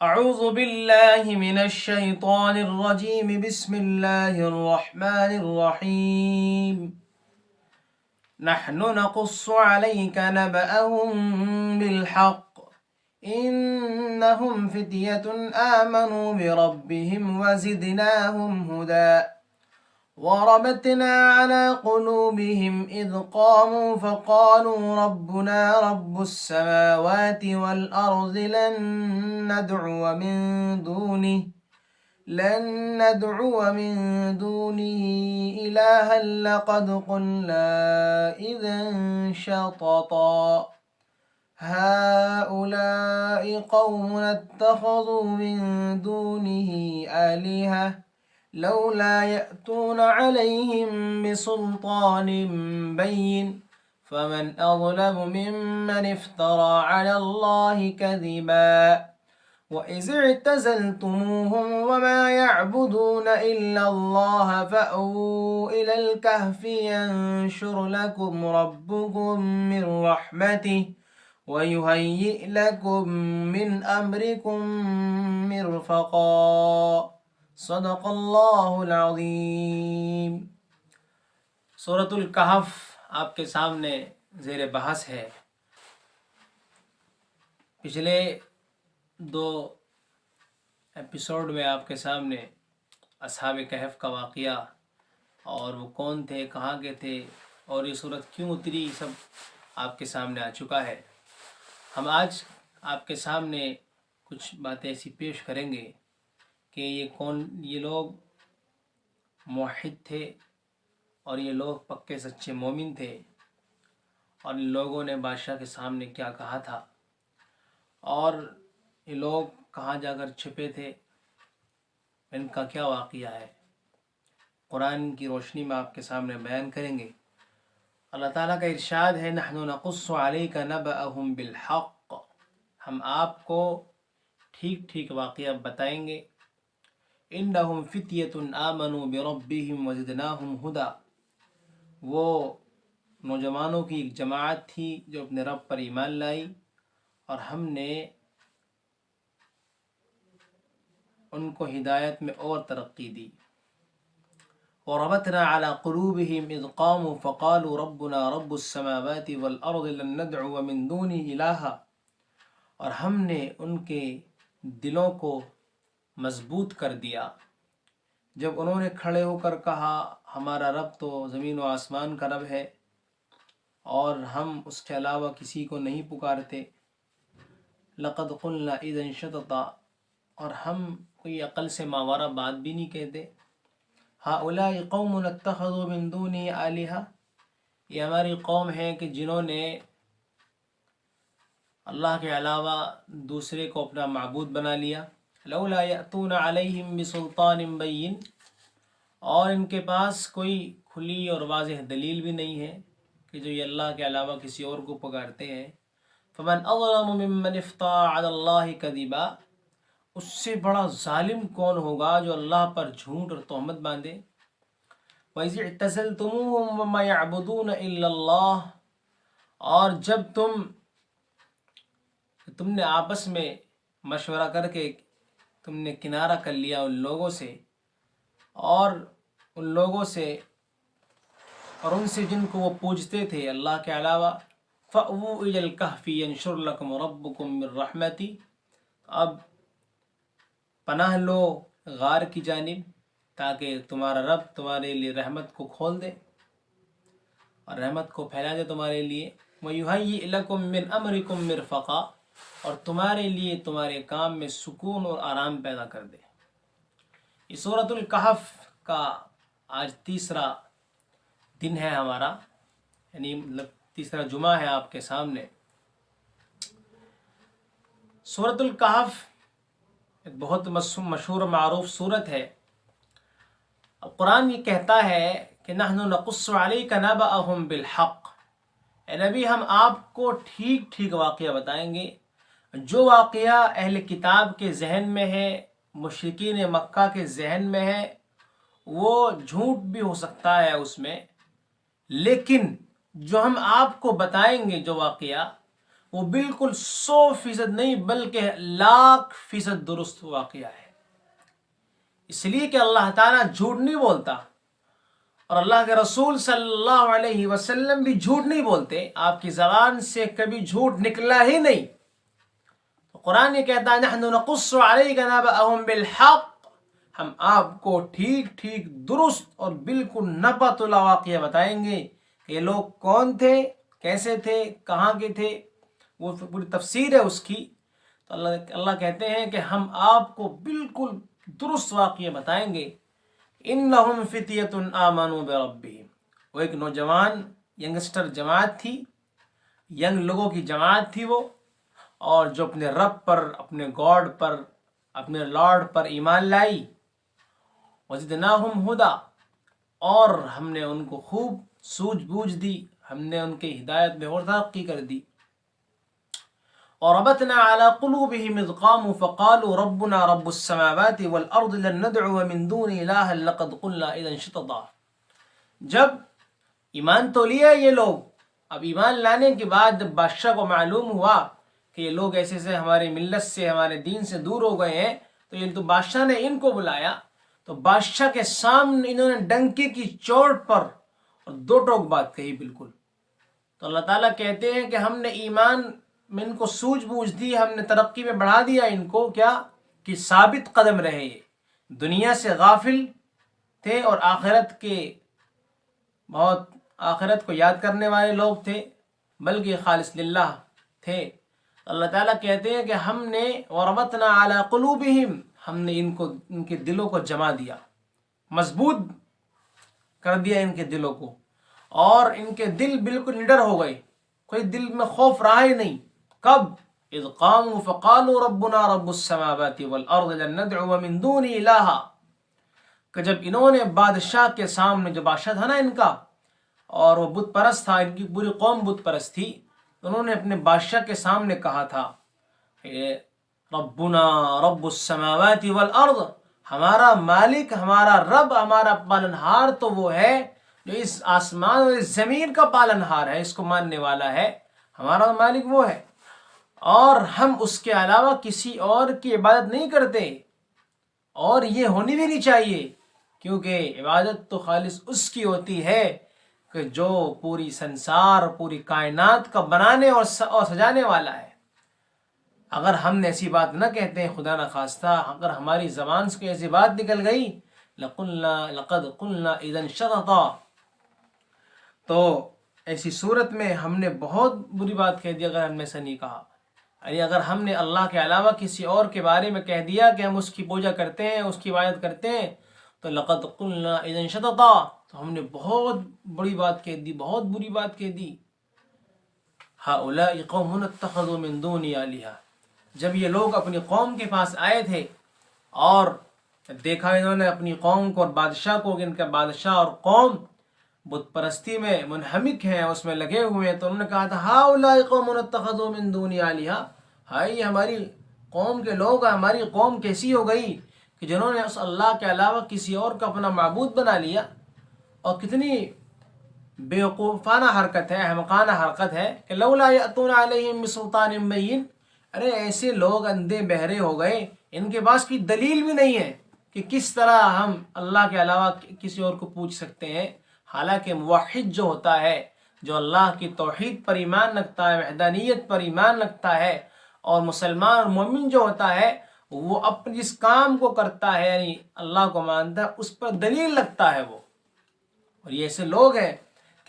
أعوذ بالله من الشيطان الرجيم بسم الله الرحمن الرحيم نحن نقص عليك نبأهم بالحق إنهم فتية آمنوا بربهم وزدناهم هدى وربطنا على قلوبهم إذ قاموا فقالوا ربنا رب السماوات والأرض لن ندعو من دونه إلها لقد قلنا إذا شططا هؤلاء قوم اتخذوا من دونه آلهة لولا يأتون عليهم بسلطان بين فمن أظلم ممن افترى على الله كذبا وإذ اعتزلتموهم وما يعبدون إلا الله فأووا إلى الكهف ينشر لكم ربكم من رحمته ويهيئ لكم من أمركم مرفقا صدق اللہ العظیم۔ سورۃ الکہف آپ کے سامنے زیر بحث ہے۔ پچھلے 2 ایپیسوڈ میں آپ کے سامنے اصحاب کہف کا واقعہ اور وہ کون تھے، کہاں کے تھے اور یہ صورت کیوں اتری، سب آپ کے سامنے آ چکا ہے۔ ہم آج آپ کے سامنے کچھ باتیں ایسی پیش کریں گے کہ یہ لوگ موحد تھے اور یہ لوگ پکے سچے مومن تھے، اور ان لوگوں نے بادشاہ کے سامنے کیا کہا تھا، اور یہ لوگ کہاں جا کر چھپے تھے، ان کا کیا واقعہ ہے، قرآن کی روشنی میں آپ کے سامنے بیان کریں گے۔ اللہ تعالیٰ کا ارشاد ہے نحن نقص علیک نبأہم بالحق، ہم آپ کو ٹھیک ٹھیک واقعہ بتائیں گے۔ انہم فتیۃ آمنوا بربہم وزدناہم ہدی، وہ نوجوانوں کی ایک جماعت تھی جو اپنے رب پر ایمان لائی اور ہم نے ان کو ہدایت میں اور ترقی دی۔ وربطنا على قلوبهم اذ قاموا فقالوا ربنا رب السماوات والارض لن ندعو من دونه الہا، اور ہم نے ان کے دلوں کو مضبوط کر دیا جب انہوں نے کھڑے ہو کر کہا ہمارا رب تو زمین و آسمان کا رب ہے اور ہم اس کے علاوہ کسی کو نہیں پکارتے۔ لقد قلنا اذا شططا، اور ہم کوئی عقل سے ماورا بات بھی نہیں کہتے۔ ہؤلاء قوم اتخذوا من دونه آلہہ، یہ ہماری قوم ہے کہ جنہوں نے اللہ کے علاوہ دوسرے کو اپنا معبود بنا لیا۔ لولا یأتون علیہم بسلطان بین، اور ان کے پاس کوئی کھلی اور واضح دلیل بھی نہیں ہے کہ جو یہ اللہ کے علاوہ کسی اور کو پکارتے ہیں۔ فمن اظلم ممن افترى علی اللہ کذبا، اس سے بڑا ظالم کون ہوگا جو اللہ پر جھوٹ اور تہمت باندھے۔ وَإِذِ اعْتَزَلْتُمُوهُمْ وَمَا يَعْبُدُونَ إِلَّا اللَّهَ، اور جب تم نے آپس میں مشورہ کر کے تم نے کنارہ کر لیا ان لوگوں سے اور ان سے جن کو وہ پوجتے تھے اللہ کے علاوہ۔ فَأْوُوا إِلَى الْكَهْفِ يَنشُرْ لَكُمْ رَبُّكُمْ مِنْ رَحْمَتِهِ، اب پناہ لو غار کی جانب تاکہ تمہارا رب تمہارے لیے رحمت کو کھول دے اور رحمت کو پھیلا دے تمہارے لیے۔ وَيُهَيِّئْ لَكُمْ مِنْ أَمْرِكُمْ مِرْفَقًا، اور تمہارے لیے تمہارے کام میں سکون اور آرام پیدا کر دے۔ یہ سورۃ الکہف کا آج تیسرا دن ہے ہمارا، یعنی تیسرا جمعہ ہے آپ کے سامنے۔ سورۃ الکہف ایک بہت مشہور و معروف سورت ہے۔ اب قرآن یہ کہتا ہے کہ نحن نقص علیک نبأہم بالحق، اے نبی ہم آپ کو ٹھیک ٹھیک واقعہ بتائیں گے۔ جو واقعہ اہل کتاب کے ذہن میں ہے، مشرکین مکہ کے ذہن میں ہے، وہ جھوٹ بھی ہو سکتا ہے اس میں، لیکن جو ہم آپ کو بتائیں گے جو واقعہ، وہ بالکل 100% نہیں بلکہ 1,00,000% درست واقعہ ہے، اس لیے کہ اللہ تعالیٰ جھوٹ نہیں بولتا اور اللہ کے رسول صلی اللہ علیہ وسلم بھی جھوٹ نہیں بولتے، آپ کی زبان سے کبھی جھوٹ نکلا ہی نہیں۔ قرآن یہ کہتا ہے نحن نقص علیک نبأهم بالحق، ہم آپ کو ٹھیک ٹھیک درست اور بالکل نبأ واقعہ بتائیں گے کہ یہ لوگ کون تھے، کیسے تھے، کہاں کے تھے، وہ پوری تفسیر ہے اس کی۔ تو اللہ کہتے ہیں کہ ہم آپ کو بالکل درست واقعہ بتائیں گے۔ انہم فتیۃ آمنوا بربہم، وہ ایک نوجوان ینگسٹر جماعت تھی، ینگ لوگوں کی جماعت تھی وہ، اور جو اپنے رب پر، اپنے گاڈ پر، اپنے لارڈ پر ایمان لائی۔ وزدناہم ہدا، اور ہم نے ان کو خوب سوجھ بوجھ دی، ہم نے ان کی ہدایت میں اور ترقی کر دی۔ وربطنا على قلوبهم اذ قاموا فقالوا ربنا رب السماوات والارض لن ندعو من دون اله لقد قلنا اذا شططا، جب ایمان تو لیا یہ لوگ، اب ایمان لانے کے بعد جب بادشاہ کو معلوم ہوا کہ یہ لوگ ایسے سے ہمارے ملت سے، ہمارے دین سے دور ہو گئے ہیں، تو یہ تو بادشاہ نے ان کو بلایا، تو بادشاہ کے سامنے انہوں نے ڈنکے کی چوٹ پر اور دو ٹوک بات کہی بالکل۔ تو اللہ تعالیٰ کہتے ہیں کہ ہم نے ایمان میں ان کو سوجھ بوجھ دی، ہم نے ترقی میں بڑھا دیا ان کو، کیا کہ ثابت قدم رہے، دنیا سے غافل تھے اور آخرت کے بہت آخرت کو یاد کرنے والے لوگ تھے، بلکہ خالص للہ تھے۔ اللہ تعالیٰ کہتے ہیں کہ ہم نے وربطنا علی قلوبہم، ہم نے ان کے دلوں کو جما دیا، مضبوط کر دیا ان کے دلوں کو، اور ان کے دل بالکل نڈر ہو گئے، کوئی دل میں خوف رہا ہی نہیں۔ کب؟ اذ قاموا فقالوا ربنا رب السماوات والارض لن ندعو من دون الہ، کہ جب انہوں نے بادشاہ کے سامنے، جو بادشاہ تھا نا ان کا، اور وہ بت پرست تھا، ان کی پوری قوم بت پرست تھی، انہوں نے اپنے بادشاہ کے سامنے کہا تھا کہ ربنا رب السماوات والارض، ہمارا مالک، ہمارا رب، ہمارا پالنہار تو وہ ہے جو اس آسمان اور اس زمین کا پالنہار ہے، اس کو ماننے والا ہے، ہمارا مالک وہ ہے، اور ہم اس کے علاوہ کسی اور کی عبادت نہیں کرتے، اور یہ ہونی بھی نہیں چاہیے، کیونکہ عبادت تو خالص اس کی ہوتی ہے کہ جو پوری سنسار، پوری کائنات کا بنانے اور سجانے والا ہے۔ اگر ہم نے ایسی بات نہ کہتے ہیں، خدا نہ خواستہ اگر ہماری زبان سے ایسی بات نکل گئی، لقد قلنا اذا شططا، تو ایسی صورت میں ہم نے بہت بری بات کہہ دی اگر ہم نے ایسا نہیں کہا۔ یعنی اگر ہم نے اللہ کے علاوہ کسی اور کے بارے میں کہہ دیا کہ ہم اس کی پوجا کرتے ہیں، اس کی عبادت کرتے ہیں، تو لقد قلنا اذا شططا، تو ہم نے بہت بڑی بات کہہ دی، بہت بری بات کہہ دی۔ ہؤلاء قوم اتخذوا من دونی آلہہ، جب یہ لوگ اپنی قوم کے پاس آئے تھے اور دیکھا انہوں نے اپنی قوم کو اور بادشاہ کو کہ ان کا بادشاہ اور قوم بت پرستی میں منہمک ہیں، اس میں لگے ہوئے ہیں، تو انہوں نے کہا تھا ہؤلاء قوم اتخذوا من دونی آلہہ، ہائی یہ ہماری قوم کے لوگ، ہماری قوم کیسی ہو گئی کہ جنہوں نے اس اللہ کے علاوہ کسی اور کا اپنا معبود بنا لیا۔ اور کتنی بیوقوفانہ حرکت ہے، احمقانہ حرکت ہے کہ لولا یأتون علیہم بسلطان بین، ارے ایسے لوگ اندھے بہرے ہو گئے، ان کے پاس کوئی دلیل بھی نہیں ہے کہ کس طرح ہم اللہ کے علاوہ کسی اور کو پوچھ سکتے ہیں۔ حالانکہ موحد جو ہوتا ہے، جو اللہ کی توحید پر ایمان رکھتا ہے، وحدانیت پر ایمان رکھتا ہے، اور مسلمان اور مومن جو ہوتا ہے، وہ اپنے جس کام کو کرتا ہے یعنی اللہ کو مانتا ہے، اس پر دلیل رکھتا ہے وہ۔ اور یہ ایسے لوگ ہیں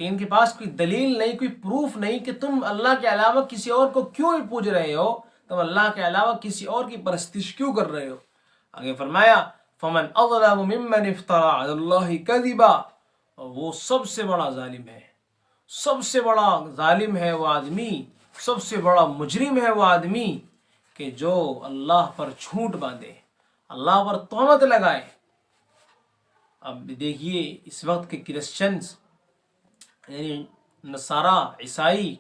کہ ان کے پاس کوئی دلیل نہیں، کوئی پروف نہیں کہ تم اللہ کے علاوہ کسی اور کو کیوں پوج رہے ہو، تم اللہ کے علاوہ کسی اور کی پرستش کیوں کر رہے ہو۔ آگے فرمایا فمن اظلم ممن افترى على الله كذبا، اور وہ سب سے بڑا ظالم ہے، سب سے بڑا ظالم ہے وہ آدمی، سب سے بڑا مجرم ہے وہ آدمی کہ جو اللہ پر جھوٹ باندھے، اللہ پر تہمت لگائے۔ اب دیکھیے اس وقت کے کرسچنز یعنی نصارہ، عیسائی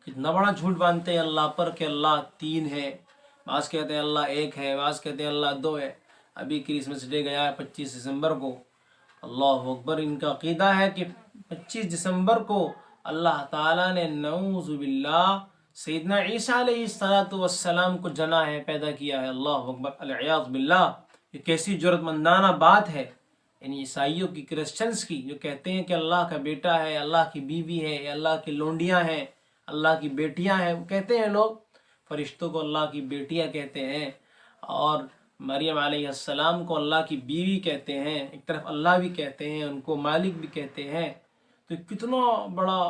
کتنا بڑا جھوٹ باندھتے ہیں اللہ پر کہ اللہ تین ہے، بعض کہتے ہیں اللہ ایک ہے، بعض کہتے ہیں اللہ دو ہے۔ ابھی کرسمس ڈے گیا ہے 25 دسمبر کو، اللہ اکبر، ان کا عقیدہ ہے کہ 25 دسمبر کو اللہ تعالیٰ نے نعوذ باللہ سیدنا عیسیٰ علیہ السلام کو جنا ہے، پیدا کیا ہے، اللہ اکبر، العیاذ باللہ۔ یہ کیسی جرأت مندانہ بات ہے ان عیسائیوں کی، کرسچنز کی، جو کہتے ہیں کہ اللہ کا بیٹا ہے، اللہ کی بیوی ہے، یا اللہ کی لونڈیاں ہیں، اللہ کی بیٹیاں ہیں۔ وہ کہتے ہیں لوگ فرشتوں کو اللہ کی بیٹیاں کہتے ہیں، اور مریم علیہ السلام کو اللہ کی بیوی کہتے ہیں، ایک طرف اللہ بھی کہتے ہیں، ان کو مالک بھی کہتے ہیں۔ تو کتنا بڑا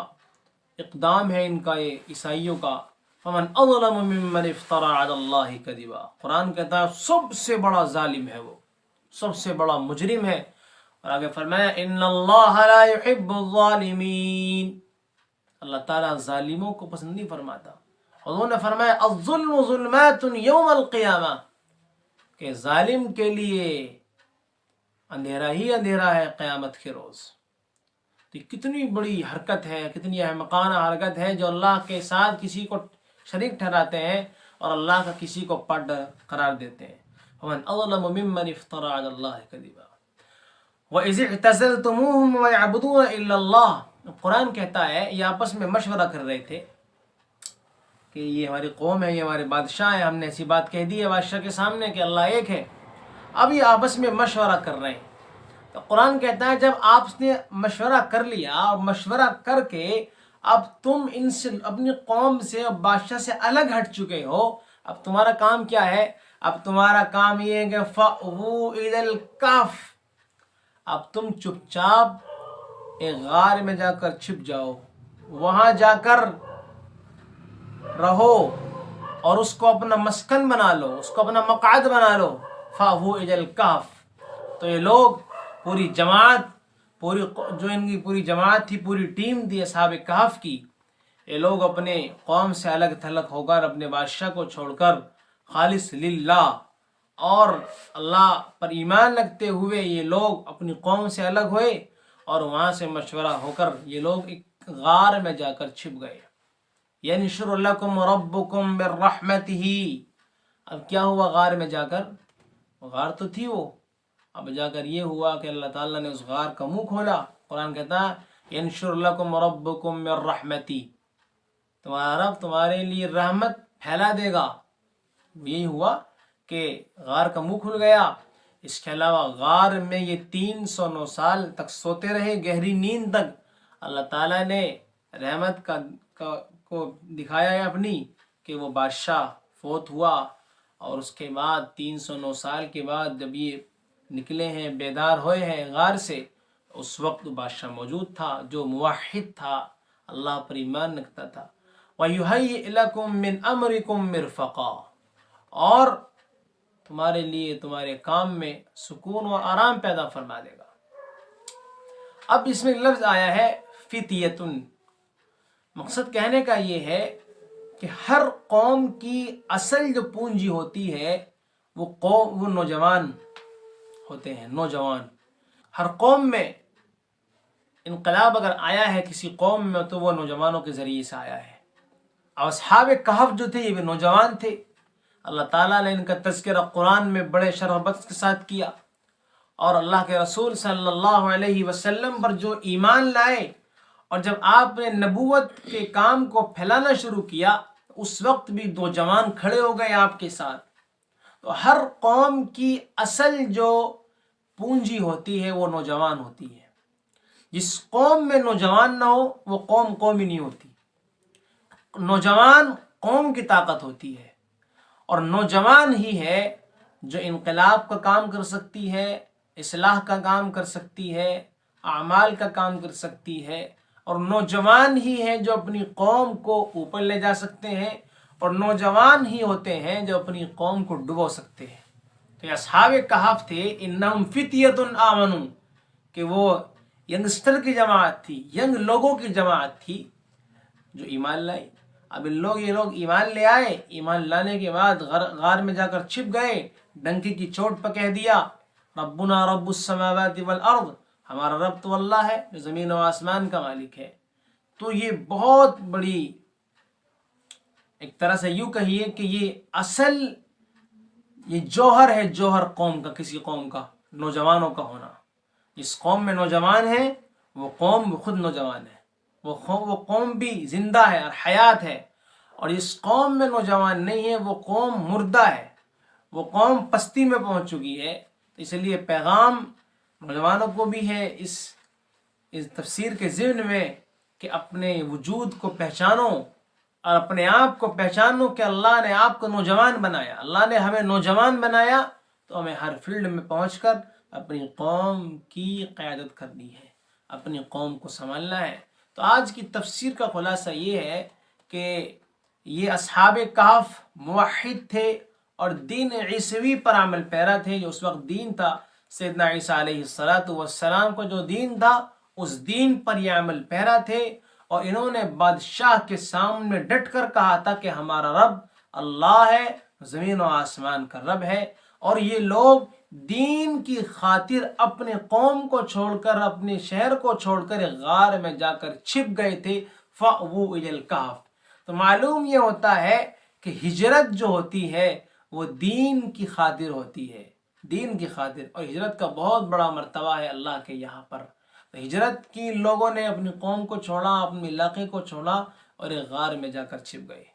اقدام ہے ان کا، یہ عیسائیوں کا۔ فمن اظلم ممن افترى على الله كذبا، قرآن کہتا ہے سب سے بڑا ظالم ہے وہ، سب سے بڑا مجرم ہے۔ اور آگے فرمایا ان اللہ لا يحب الظالمین، اللہ تعالیٰ ظالموں کو پسند نہیں فرماتا۔ حضور نے فرمایا الظلم ظلمات یوم القیامہ، کہ ظالم کے لیے اندھیرا ہی اندھیرا ہے قیامت کے روز۔ تو کتنی بڑی حرکت ہے، کتنی احمقانہ حرکت ہے، جو اللہ کے ساتھ کسی کو شریک ٹھہراتے ہیں اور اللہ کا کسی کو پارٹنر قرار دیتے ہیں۔ ومن اظلم ممن افترى على الله كذبا وَإِذِ اعْتَزَلْتُمُوهُمْ وَيَعْبُدُونَ إِلَّا اللَّهِ، قرآن کہتا ہے یہ آپس میں مشورہ کر رہے تھے کہ یہ ہماری قوم ہے، یہ ہمارے بادشاہ ہیں، ہم نے ایسی بات کہہ دی ہے بادشاہ کے سامنے کہ اللہ ایک ہے، اب یہ آپس میں مشورہ کر رہے ہیں۔ تو قرآن کہتا ہے جب آپ نے مشورہ کر لیا اور مشورہ کر کے اب تم ان سے، اپنی قوم سے اور بادشاہ سے الگ ہٹ چکے ہو، اب تمہارا کام کیا ہے؟ اب تمہارا کام یہ ہے کہ فَأْوُوا إِلَى الْكَهْفِ، اب تم چپ چاپ ایک غار میں جا کر چھپ جاؤ، وہاں جا کر رہو اور اس کو اپنا مسکن بنا لو، اس کو اپنا مقعد بنا لو۔ فَأْوُوا إِلَى الْكَهْفِ، تو یہ لوگ پوری جماعت، جو ان کی پوری جماعت تھی، پوری ٹیم تھی اصحاب کہف کی، یہ لوگ اپنے قوم سے الگ تھلگ ہو کر، اپنے بادشاہ کو چھوڑ کر، خالص للہ اور اللہ پر ایمان رکھتے ہوئے یہ لوگ اپنی قوم سے الگ ہوئے، اور وہاں سے مشورہ ہو کر یہ لوگ ایک غار میں جا کر چھپ گئے۔ يَنْشُرُ لَكُمْ رَبُّكُمْ مِنْ رَحْمَتِهِ، اب کیا ہوا غار میں جا کر؟ غار تو تھی وہ، اب جا کر یہ ہوا کہ اللہ تعالیٰ نے اس غار کا منہ کھولا۔ قرآن کہتا ہے يَنْشُرُ لَكُمْ رَبُّكُمْ مِنْ رَحْمَتِهِ، تمہارا رب تمہارے لیے رحمت پھیلا دے گا۔ یہی ہوا کہ غار کا منہ کھل گیا۔ اس کے علاوہ غار میں یہ 309 سال تک سوتے رہے، گہری نیند تک۔ اللہ تعالیٰ نے رحمت کو دکھایا ہے اپنی، کہ وہ بادشاہ فوت ہوا، اور اس کے بعد 309 سال کے بعد جب یہ نکلے ہیں، بیدار ہوئے ہیں غار سے، اس وقت بادشاہ موجود تھا جو موحد تھا، اللہ پر ایمان رکھتا تھا۔ وَيُهَيِّئْ لَكُم مِّنْ أَمْرِكُم مِّرْفَقًا، اور تمہارے لیے تمہارے کام میں سکون و آرام پیدا فرما دے گا۔ اب اس میں لفظ آیا ہے فِتْیَةٌ، مقصد کہنے کا یہ ہے کہ ہر قوم کی اصل جو پونجی ہوتی ہے وہ نوجوان ہوتے ہیں، نوجوان۔ ہر قوم میں انقلاب اگر آیا ہے کسی قوم میں تو وہ نوجوانوں کے ذریعے سے آیا ہے۔ اور اصحاب کہف جو تھے یہ بھی نوجوان تھے، اللہ تعالیٰ نے ان کا تذکرہ قرآن میں بڑے شرف کے ساتھ کیا، اور اللہ کے رسول صلی اللہ علیہ وسلم پر جو ایمان لائے، اور جب آپ نے نبوت کے کام کو پھیلانا شروع کیا اس وقت بھی 2 جوان کھڑے ہو گئے آپ کے ساتھ۔ تو ہر قوم کی اصل جو پونجی ہوتی ہے وہ نوجوان ہوتی ہے۔ جس قوم میں نوجوان نہ ہو وہ قوم ہی نہیں ہوتی۔ نوجوان قوم کی طاقت ہوتی ہے، اور نوجوان ہی ہے جو انقلاب کا کام کر سکتی ہے، اصلاح کا کام کر سکتی ہے، اعمال کا کام کر سکتی ہے، اور نوجوان ہی ہے جو اپنی قوم کو اوپر لے جا سکتے ہیں، اور نوجوان ہی ہوتے ہیں جو اپنی قوم کو ڈبو سکتے ہیں۔ تو یہ اصحاب کہف تھے، انہم فتیۃ آمنوا، کہ وہ ینگسٹر کی جماعت تھی، ینگ لوگوں کی جماعت تھی جو ایمان لائی۔ اب یہ لوگ ایمان لے آئے، ایمان لانے کے بعد غار میں جا کر چھپ گئے، ڈنکی کی چوٹ پہ کہہ دیا ربنا رب السماوات والارض، ہمارا رب تو اللہ ہے جو زمین و آسمان کا مالک ہے۔ تو یہ بہت بڑی، ایک طرح سے یوں کہیے کہ یہ اصل، یہ جوہر ہے، جوہر قوم کا، کسی قوم کا نوجوانوں کا ہونا۔ جس قوم میں نوجوان ہیں وہ قوم خود نوجوان ہے، وہ قوم بھی زندہ ہے اور حیات ہے، اور اس قوم میں نوجوان نہیں ہے، وہ قوم مردہ ہے، وہ قوم پستی میں پہنچ چکی ہے۔ اس لیے پیغام نوجوانوں کو بھی ہے اس تفسیر کے ضمن میں کہ اپنے وجود کو پہچانو اور اپنے آپ کو پہچانو کہ اللہ نے آپ کو نوجوان بنایا، اللہ نے ہمیں نوجوان بنایا، تو ہمیں ہر فیلڈ میں پہنچ کر اپنی قوم کی قیادت کرنی ہے، اپنی قوم کو سنبھالنا ہے۔ تو آج کی تفسیر کا خلاصہ یہ ہے کہ یہ اصحاب کہف موحد تھے اور دین عیسوی پر عمل پیرا تھے۔ جو اس وقت دین تھا سیدنا عیسیٰ علیہ السلام کو جو دین تھا، اس دین پر یہ عمل پیرا تھے، اور انہوں نے بادشاہ کے سامنے ڈٹ کر کہا تھا کہ ہمارا رب اللہ ہے، زمین و آسمان کا رب ہے۔ اور یہ لوگ دین کی خاطر اپنے قوم کو چھوڑ کر، اپنے شہر کو چھوڑ کر ایک غار میں جا کر چھپ گئے تھے۔ فَأْوُوا إِلَى الْكَهْفِ۔ تو معلوم یہ ہوتا ہے کہ ہجرت جو ہوتی ہے وہ دین کی خاطر ہوتی ہے، دین کی خاطر، اور ہجرت کا بہت بڑا مرتبہ ہے اللہ کے یہاں پر۔ تو ہجرت کی لوگوں نے اپنی قوم کو چھوڑا، اپنے علاقے کو چھوڑا اور ایک غار میں جا کر چھپ گئے۔